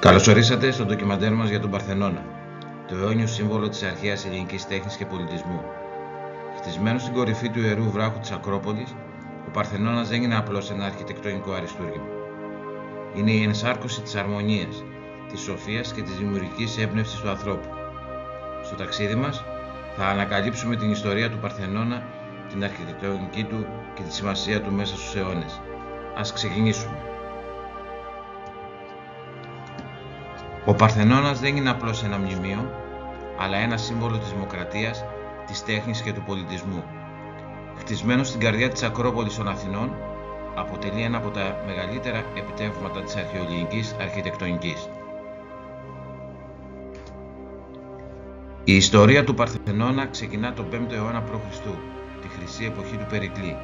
Καλώς ορίσατε στο ντοκιμαντέρ μας για τον Παρθενώνα, το αιώνιο σύμβολο της αρχαίας ελληνικής τέχνης και πολιτισμού. Χτισμένος στην κορυφή του ιερού βράχου της Ακρόπολης, ο Παρθενώνας δεν είναι απλώς ένα αρχιτεκτονικό αριστούργημα. Είναι η ενσάρκωση της αρμονίας, της σοφίας και της δημιουργικής έμπνευσης του ανθρώπου. Στο ταξίδι μας θα ανακαλύψουμε την ιστορία του Παρθενώνα, την αρχιτεκτονική του και τη σημασία του μέσα στους αιώνες. Ας ξεκινήσουμε. Ο Παρθενώνας δεν είναι απλώς ένα μνημείο, αλλά ένα σύμβολο της δημοκρατίας, της τέχνης και του πολιτισμού. Χτισμένος στην καρδιά της Ακρόπολης των Αθηνών, αποτελεί ένα από τα μεγαλύτερα επιτεύγματα της αρχαιοελληνικής αρχιτεκτονικής. Η ιστορία του Παρθενώνα ξεκινά τον 5ο αιώνα π.Χ., τη χρυσή εποχή του Περικλή.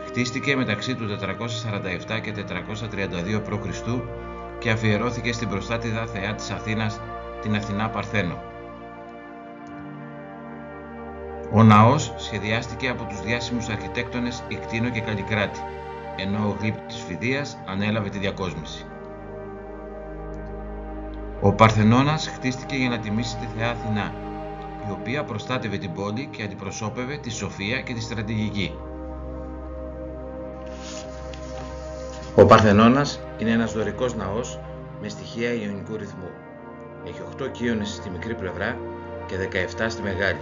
Χτίστηκε μεταξύ του 447 και 432 π.Χ. και αφιερώθηκε στην προστάτηδα θεά της Αθήνας, την Αθηνά Παρθένο. Ο ναός σχεδιάστηκε από τους διάσημους αρχιτέκτονες Ικτίνο και Καλλικράτη, ενώ ο Γλύπτης Φιδίας ανέλαβε τη διακόσμηση. Ο Παρθενώνας χτίστηκε για να τιμήσει τη θεά Αθηνά, η οποία προστάτευε την πόλη και αντιπροσώπευε τη σοφία και τη στρατηγική. Ο Παρθενώνας είναι ένας δωρικός ναός με στοιχεία ιωνικού ρυθμού. Έχει 8 κύονες στη μικρή πλευρά και 17 στη μεγάλη,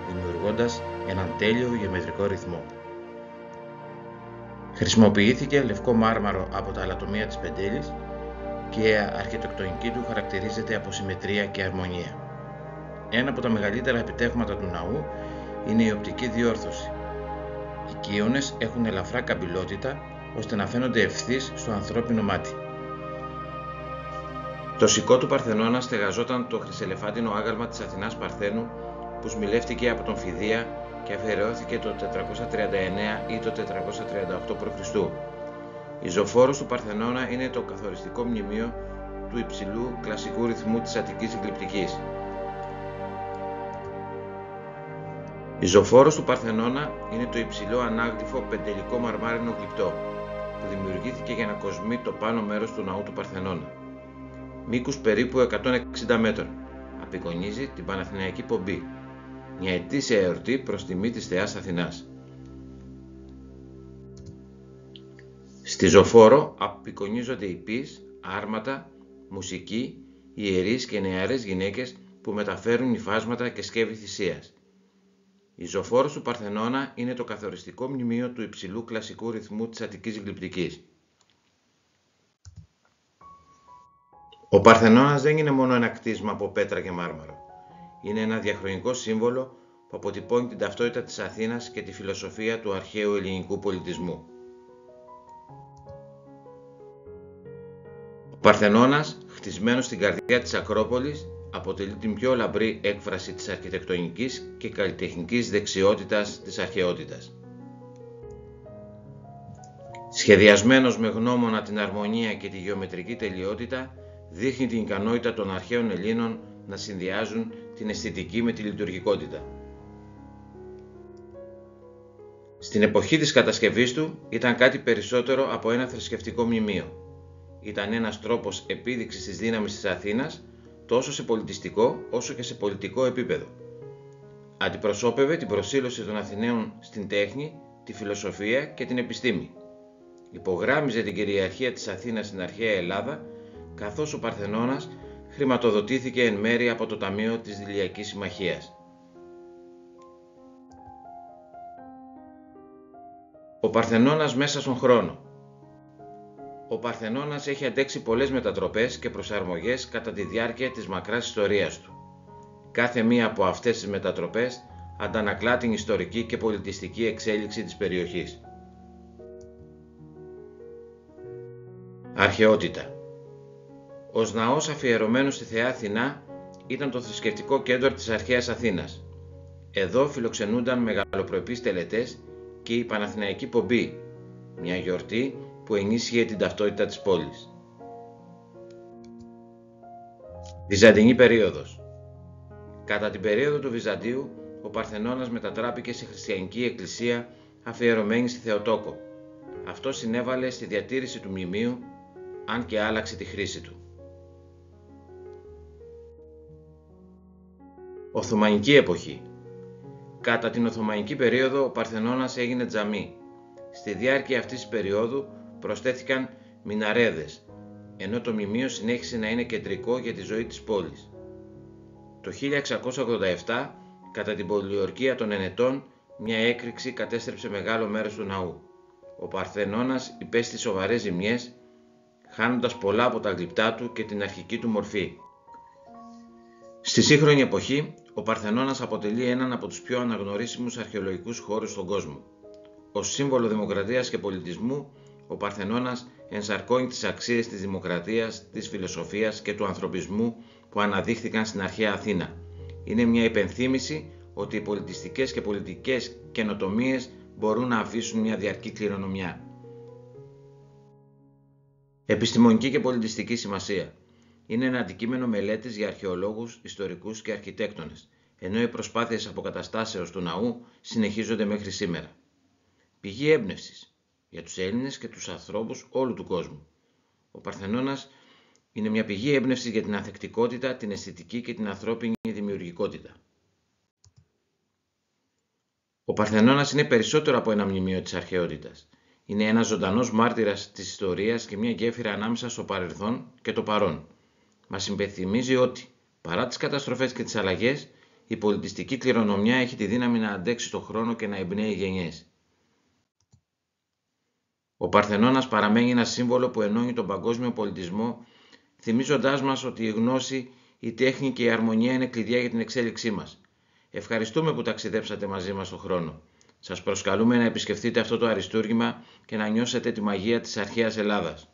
δημιουργώντας έναν τέλειο γεωμετρικό ρυθμό. Χρησιμοποιήθηκε λευκό μάρμαρο από τα αλατομεία της Πεντέλης και η αρχιτεκτονική του χαρακτηρίζεται από συμμετρία και αρμονία. Ένα από τα μεγαλύτερα επιτεύγματα του ναού είναι η οπτική διόρθωση. Οι κύονες έχουν ελαφρά καμπυλότητα ώστε να φαίνονται ευθύς στο ανθρώπινο μάτι. Το σικό του Παρθενώνα στεγαζόταν το χρυσελεφάντινο άγαλμα της Αθηνάς Παρθένου που σμιλεύτηκε από τον Φιδία και αφιερώθηκε το 439 ή το 438 π.Χ. Η ζωφόρος του Παρθενώνα είναι το καθοριστικό μνημείο του υψηλού κλασικού ρυθμού της Αττικής Γλυπτικής. Η ζωφόρος του Παρθενώνα είναι το υψηλό ανάγλυφο πεντελικό μαρμάρινο γλυπτό που δημιουργήθηκε για να κοσμεί το πάνω μέρος του ναού του Παρθενώνα. Μήκους περίπου 160 μέτρων, απεικονίζει την Παναθηναϊκή Πομπή, μια ετήσια εορτή προς τιμή της θεάς Αθηνάς. Στη ζωφόρο απεικονίζονται ιππείς, άρματα, μουσικοί, ιερείς και νεαρές γυναίκες που μεταφέρουν υφάσματα και σκεύη θυσίας. Η ζωφόρος του Παρθενώνα είναι το καθοριστικό μνημείο του υψηλού κλασικού ρυθμού της Αττικής Γλυπτικής. Ο Παρθενώνας δεν είναι μόνο ένα κτίσμα από πέτρα και μάρμαρο. Είναι ένα διαχρονικό σύμβολο που αποτυπώνει την ταυτότητα της Αθήνας και τη φιλοσοφία του αρχαίου ελληνικού πολιτισμού. Ο Παρθενώνας, χτισμένος στην καρδιά της Ακρόπολης, αποτελεί την πιο λαμπρή έκφραση της αρχιτεκτονικής και καλλιτεχνικής δεξιότητας της αρχαιότητας. Σχεδιασμένος με γνώμονα την αρμονία και τη γεωμετρική τελειότητα, δείχνει την ικανότητα των αρχαίων Ελλήνων να συνδυάζουν την αισθητική με τη λειτουργικότητα. Στην εποχή της κατασκευής του ήταν κάτι περισσότερο από ένα θρησκευτικό μνημείο. Ήταν ένας τρόπος επίδειξης της δύναμης της Αθήνας, τόσο σε πολιτιστικό όσο και σε πολιτικό επίπεδο. Αντιπροσώπευε την προσήλωση των Αθηναίων στην τέχνη, τη φιλοσοφία και την επιστήμη. Υπογράμμιζε την κυριαρχία της Αθήνας στην αρχαία Ελλάδα, καθώς ο Παρθενώνας χρηματοδοτήθηκε εν μέρει από το Ταμείο της Δηλειακής Συμμαχίας. Ο Παρθενώνας μέσα στον χρόνο. Ο Παρθενώνας έχει αντέξει πολλές μετατροπές και προσαρμογές κατά τη διάρκεια της μακράς ιστορίας του. Κάθε μία από αυτές τις μετατροπές αντανακλά την ιστορική και πολιτιστική εξέλιξη της περιοχής. Αρχαιότητα. Ως ναός αφιερωμένος στη θεά Αθηνά ήταν το θρησκευτικό κέντρο της αρχαίας Αθήνας. Εδώ φιλοξενούνταν μεγαλοπρεπείς τελετές και η Παναθηναϊκή Πομπή, μια γιορτή που ενίσχυε την ταυτότητα της πόλης. Βυζαντινή περίοδος. Κατά την περίοδο του Βυζαντίου, ο Παρθενώνας μετατράπηκε σε χριστιανική εκκλησία αφιερωμένη στη Θεοτόκο. Αυτό συνέβαλε στη διατήρηση του μνημείου, αν και άλλαξε τη χρήση του. Οθωμανική εποχή. Κατά την Οθωμανική περίοδο ο Παρθενώνας έγινε τζαμί. Στη διάρκεια αυτής της περίοδου προσθέθηκαν μιναρέδες, ενώ το μνημείο συνέχισε να είναι κεντρικό για τη ζωή της πόλης. Το 1687, κατά την πολιορκία των Ενετών, μια έκρηξη κατέστρεψε μεγάλο μέρος του ναού. Ο Παρθενώνας υπέστη σοβαρές ζημιές, χάνοντας πολλά από τα γλυπτά του και την αρχική του μορφή. Στη σύγχρονη εποχή, ο Παρθενώνας αποτελεί έναν από τους πιο αναγνωρίσιμους αρχαιολογικούς χώρους στον κόσμο. Ως σύμβολο δημοκρατίας και πολιτισμού, ο Παρθενώνας ενσαρκώνει τις αξίες της δημοκρατίας, της φιλοσοφίας και του ανθρωπισμού που αναδείχθηκαν στην αρχαία Αθήνα. Είναι μια υπενθύμηση ότι οι πολιτιστικές και πολιτικές καινοτομίες μπορούν να αφήσουν μια διαρκή κληρονομιά. Επιστημονική και πολιτιστική σημασία. Είναι ένα αντικείμενο μελέτης για αρχαιολόγους, ιστορικούς και αρχιτέκτονες, ενώ οι προσπάθειες αποκαταστάσεως του ναού συνεχίζονται μέχρι σήμερα. Πηγή έμπνευσης για τους Έλληνες και τους ανθρώπους όλου του κόσμου. Ο Παρθενώνας είναι μια πηγή έμπνευσης για την ανθεκτικότητα, την αισθητική και την ανθρώπινη δημιουργικότητα. Ο Παρθενώνας είναι περισσότερο από ένα μνημείο της αρχαιότητας. Είναι ένας ζωντανός μάρτυρας της ιστορίας και μια γέφυρα ανάμεσα στο παρελθόν και το παρόν. Μας υπενθυμίζει ότι, παρά τις καταστροφές και τις αλλαγές, η πολιτιστική κληρονομιά έχει τη δύναμη να αντέξει στον χρόνο και να εμπνέει γενιές. Ο Παρθενώνας παραμένει ένα σύμβολο που ενώνει τον παγκόσμιο πολιτισμό, θυμίζοντάς μας ότι η γνώση, η τέχνη και η αρμονία είναι κλειδιά για την εξέλιξή μας. Ευχαριστούμε που ταξιδέψατε μαζί μας στον χρόνο. Σας προσκαλούμε να επισκεφτείτε αυτό το αριστούργημα και να νιώσετε τη μαγεία της αρχαίας Ελλάδας.